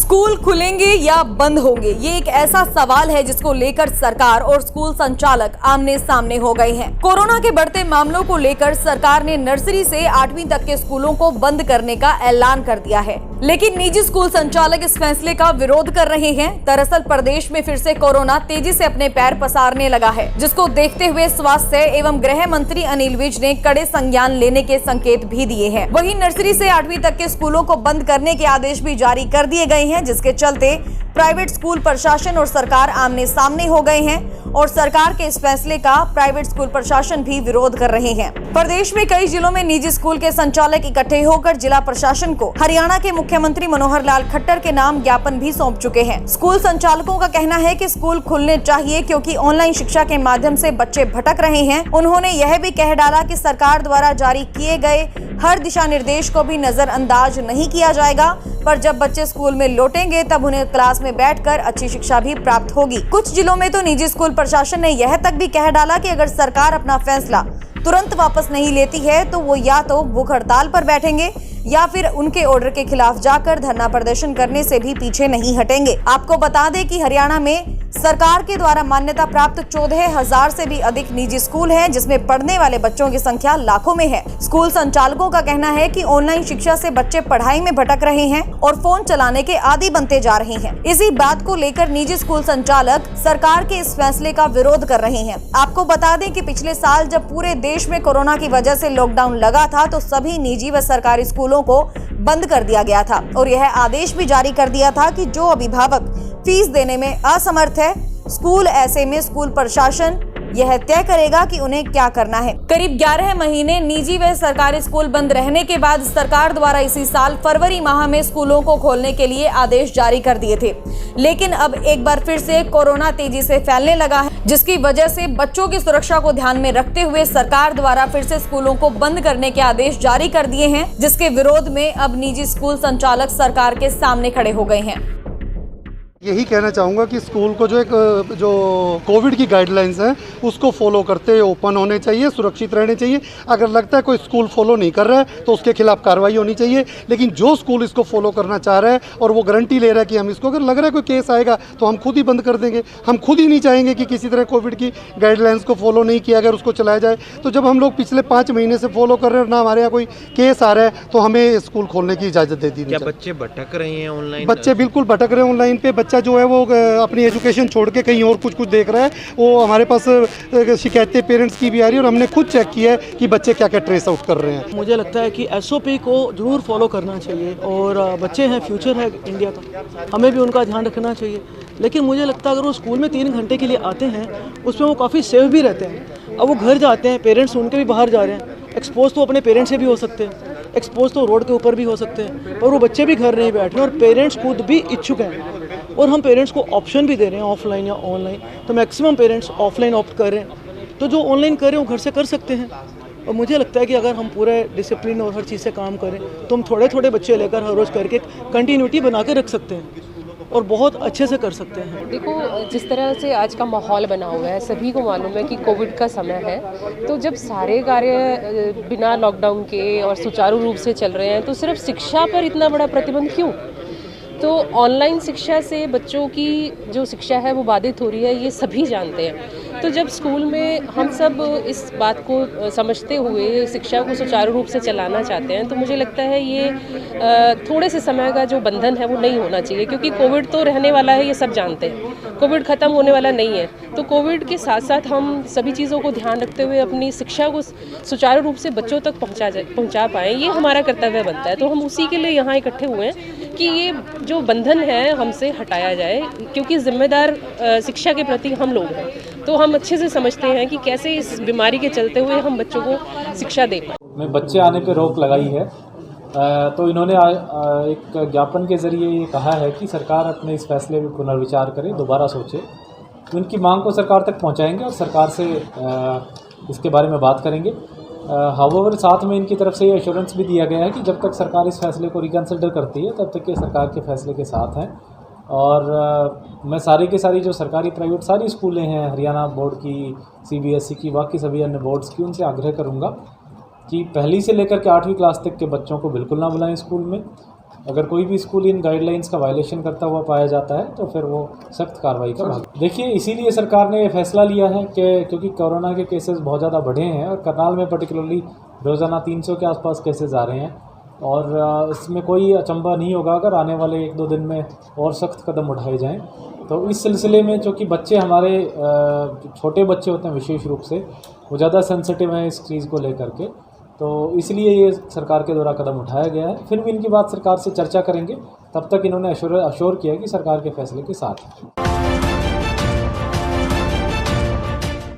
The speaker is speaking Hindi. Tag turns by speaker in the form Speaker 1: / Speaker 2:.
Speaker 1: स्कूल खुलेंगे या बंद होंगे, ये एक ऐसा सवाल है जिसको लेकर सरकार और स्कूल संचालक आमने सामने हो गए हैं। कोरोना के बढ़ते मामलों को लेकर सरकार ने नर्सरी से 8वीं तक के स्कूलों को बंद करने का ऐलान कर दिया है, लेकिन निजी स्कूल संचालक इस फैसले का विरोध कर रहे हैं। दरअसल प्रदेश में फिर से कोरोना तेजी से अपने पैर पसारने लगा है, जिसको देखते हुए स्वास्थ्य एवं गृह मंत्री अनिल विज ने कड़े संज्ञान लेने के संकेत भी दिए हैं। वहीं नर्सरी से 8वीं तक के स्कूलों को बंद करने के आदेश भी जारी कर दिए गए हैं, जिसके चलते प्राइवेट स्कूल प्रशासन और सरकार आमने सामने हो गए हैं और सरकार के इस फैसले का प्राइवेट स्कूल प्रशासन भी विरोध कर रहे हैं। प्रदेश में कई जिलों में निजी स्कूल के संचालक इकट्ठे होकर जिला प्रशासन को हरियाणा के मुख्यमंत्री मनोहर लाल खट्टर के नाम ज्ञापन भी सौंप चुके हैं। स्कूल संचालकों का कहना है कि स्कूल खुलने चाहिए क्योंकि ऑनलाइन शिक्षा के माध्यम से बच्चे भटक रहे हैं। उन्होंने यह भी कह डाला कि सरकार द्वारा जारी किए गए हर दिशा निर्देश को भी नजरअंदाज नहीं किया जाएगा, पर जब बच्चे स्कूल में लौटेंगे तब उन्हें क्लास में बैठकर अच्छी शिक्षा भी प्राप्त होगी। कुछ जिलों में तो निजी स्कूल प्रशासन ने यह तक भी कह डाला कि अगर सरकार अपना फैसला तुरंत वापस नहीं लेती है तो वो या तो भूख हड़ताल पर बैठेंगे या फिर उनके ऑर्डर के खिलाफ जाकर धरना प्रदर्शन करने से भी पीछे नहीं हटेंगे। आपको बता दें कि हरियाणा में सरकार के द्वारा मान्यता प्राप्त 14,000 से भी अधिक निजी स्कूल हैं, जिसमें पढ़ने वाले बच्चों की संख्या लाखों में है। स्कूल संचालकों का कहना है कि ऑनलाइन शिक्षा से बच्चे पढ़ाई में भटक रहे हैं और फोन चलाने के आदी बनते जा रहे हैं। इसी बात को लेकर निजी स्कूल संचालक सरकार के इस फैसले का विरोध कर रहे हैं। आपको बता दें कि पिछले साल जब पूरे देश में कोरोना की वजह से लॉकडाउन लगा था तो सभी निजी व सरकारी स्कूलों को बंद कर दिया गया था और यह आदेश भी जारी कर दिया था कि जो अभिभावक फीस देने में असमर्थ है, स्कूल ऐसे में स्कूल प्रशासन यह तय करेगा कि उन्हें क्या करना है। करीब 11 महीने निजी व सरकारी स्कूल बंद रहने के बाद सरकार द्वारा इसी साल फरवरी माह में स्कूलों को खोलने के लिए आदेश जारी कर दिए थे, लेकिन अब एक बार फिर से कोरोना तेजी से फैलने लगा है, जिसकी वजह से बच्चों की सुरक्षा को ध्यान में रखते हुए सरकार द्वारा फिर से स्कूलों को बंद करने के आदेश जारी कर दिए हैं, जिसके विरोध में अब निजी स्कूल संचालक सरकार के सामने खड़े हो गए हैं।
Speaker 2: यही कहना चाहूँगा कि स्कूल को जो कोविड की गाइडलाइंस हैं उसको फॉलो करते हुए ओपन होने चाहिए, सुरक्षित रहने चाहिए। अगर लगता है कोई स्कूल फॉलो नहीं कर रहा है तो उसके खिलाफ कार्रवाई होनी चाहिए, लेकिन जो स्कूल इसको फॉलो करना चाह रहा है और वो गारंटी ले रहा है कि हम इसको, अगर लग रहा है कोई केस आएगा तो हम खुद ही बंद कर देंगे। हम खुद ही नहीं चाहेंगे कि किसी तरह कोविड की गाइडलाइंस को फॉलो नहीं किया, अगर उसको चलाया जाए। तो जब हम लोग पिछले 5 महीने से फॉलो कर रहे हैं, ना हमारे यहाँ कोई केस आ रहा है, तो हमें स्कूल खोलने की इजाज़त दे दी।
Speaker 3: क्या बच्चे भटक रहे हैं ऑनलाइन?
Speaker 2: बच्चे बिल्कुल भटक रहे हैं ऑनलाइन पे। बच्चा जो है वो अपनी एजुकेशन छोड़ के कहीं और कुछ देख रहा है। वो हमारे पास शिकायतें पेरेंट्स की भी आ रही है और हमने खुद चेक किया है कि बच्चे क्या क्या ट्रेस आउट कर रहे हैं।
Speaker 4: मुझे लगता है कि SOP को जरूर फॉलो करना चाहिए और बच्चे हैं, फ्यूचर है इंडिया का, हमें भी उनका ध्यान रखना चाहिए। लेकिन मुझे लगता है अगर वो स्कूल में 3 घंटे के लिए आते हैं उसमें वो काफ़ी सेफ भी रहते हैं। अब वो घर जाते हैं, पेरेंट्स उनके भी बाहर जा रहे हैं, एक्सपोज तो अपने पेरेंट्स से भी हो सकते हैं, एक्सपोज तो रोड के ऊपर भी हो सकते हैं, और वो बच्चे भी घर नहीं बैठ रहे और पेरेंट्स खुद भी इच्छुक हैं और हम पेरेंट्स को ऑप्शन भी दे रहे हैं ऑफलाइन या ऑनलाइन। तो मैक्सिमम पेरेंट्स ऑफलाइन ऑप्ट कर रहे हैं, तो जो ऑनलाइन कर रहे हैं वो घर से कर सकते हैं। और मुझे लगता है कि अगर हम पूरे डिसिप्लिन और हर चीज़ से काम करें तो हम थोड़े थोड़े बच्चे लेकर हर रोज़ करके कंटिन्यूटी बना के रख सकते हैं और बहुत अच्छे से कर सकते हैं।
Speaker 5: देखो, जिस तरह से आज का माहौल बना हुआ है, सभी को मालूम है कि कोविड का समय है, तो जब सारे कार्य बिना लॉकडाउन के और सुचारू रूप से चल रहे हैं तो सिर्फ शिक्षा पर इतना बड़ा प्रतिबंध क्यों? तो ऑनलाइन शिक्षा से बच्चों की जो शिक्षा है वो बाधित हो रही है, ये सभी जानते हैं। तो जब स्कूल में हम सब इस बात को समझते हुए शिक्षा को सुचारू रूप से चलाना चाहते हैं, तो मुझे लगता है ये थोड़े से समय का जो बंधन है वो नहीं होना चाहिए, क्योंकि कोविड तो रहने वाला है, ये सब जानते हैं, कोविड ख़त्म होने वाला नहीं है। तो कोविड के साथ साथ हम सभी चीज़ों को ध्यान रखते हुए अपनी शिक्षा को सुचारू रूप से बच्चों तक पहुँचा पाएँ, ये हमारा कर्तव्य बनता है। तो हम उसी के लिए यहाँ इकट्ठे हुए हैं कि ये जो बंधन है हमसे हटाया जाए, क्योंकि जिम्मेदार शिक्षा के प्रति हम लोग हैं। तो हम अच्छे से समझते हैं कि कैसे इस बीमारी के चलते हुए हम बच्चों को शिक्षा दे पाएँ।
Speaker 6: में बच्चे आने पे रोक लगाई है, तो इन्होंने एक ज्ञापन के ज़रिए ये कहा है कि सरकार अपने इस फैसले में पुनर्विचार करे, दोबारा सोचे। उनकी मांग को सरकार तक पहुंचाएंगे और सरकार से इसके बारे में बात करेंगे। हाउएवर साथ में इनकी तरफ से ये एश्योरेंस भी दिया गया है कि जब तक सरकार इस फैसले को रिकन्सिडर करती है तब तक ये सरकार के फैसले के साथ हैं। और मैं सारी की सारी जो सरकारी प्राइवेट सारी स्कूलें हैं, हरियाणा बोर्ड की, CBSE की, बाकी सभी अन्य बोर्ड्स की, उनसे आग्रह करूँगा कि 1ली से लेकर के 8वीं क्लास तक के बच्चों को बिल्कुल ना बुलाएं स्कूल में। अगर कोई भी स्कूल इन गाइडलाइंस का वायलेशन करता हुआ पाया जाता है तो फिर वो सख्त कार्रवाई का भाग। देखिए, इसीलिए सरकार ने ये फैसला लिया है कि क्योंकि कोरोना के केसेस बहुत ज़्यादा बढ़े हैं और करनाल में पर्टिकुलरली रोज़ाना 300 के आसपास केसेस आ रहे हैं और इसमें कोई अचंभा नहीं होगा अगर आने वाले 1-2 दिन में और सख्त कदम उठाए जाएं। तो इस सिलसिले में चूँकि बच्चे हमारे छोटे बच्चे होते हैं विशेष रूप से, वो ज़्यादा सेंसिटिव हैं इस चीज़ को लेकर के, तो इसलिए ये सरकार के द्वारा कदम उठाया गया है। फिर भी इनकी बात सरकार से चर्चा करेंगे, तब तक इन्होंने अश्योर किया है कि सरकार के फैसले के साथ।